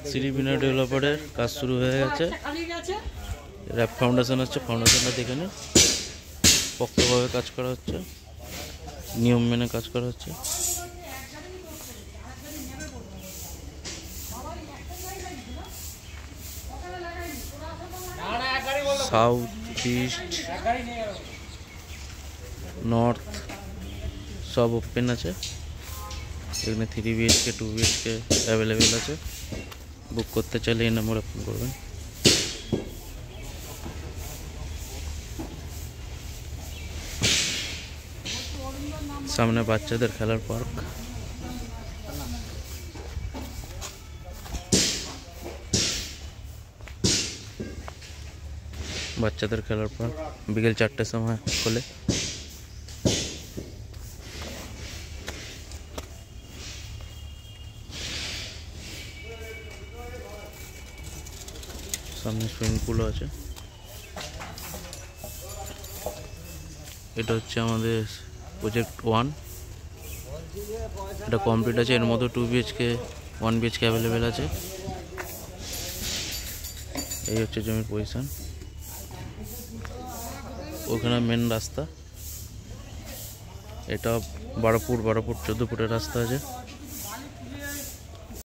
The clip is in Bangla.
শ্রী বিনয় ডেভেলপারের কাজ শুরু হয়ে গেছে। র্যাপ ফাউন্ডেশন হচ্ছে, ফাউন্ডেশনটা দেখে নিন। পক্তভাবে কাজ করা হচ্ছে, নিয়ম মেনে কাজ করা হচ্ছে। সাউথ ইস্ট নর্থ সব ওপেন আছে। এখানে 3 BHK 2 BHK অ্যাভেলেবেল আছে। বুক করতে চাইলে এই নম্বরে ফোন করবেন। সামনে বাচ্চাদের খেলার পার্ক। বাচ্চাদের খেলার পার্ক বিকেল 4টের সময় খোলে। সামনে সুইমিং পুলও আছে। এটা হচ্ছে আমাদের প্রজেক্ট 1, এটা কমপ্লিট আছে। এর মধ্যে 2 BHK 1 BHK অ্যাভেলেবেল আছে। এই হচ্ছে জমির পজিশন। ওখানে মেন রাস্তা, এটা 12 ফুট 14 ফুটের রাস্তা আছে।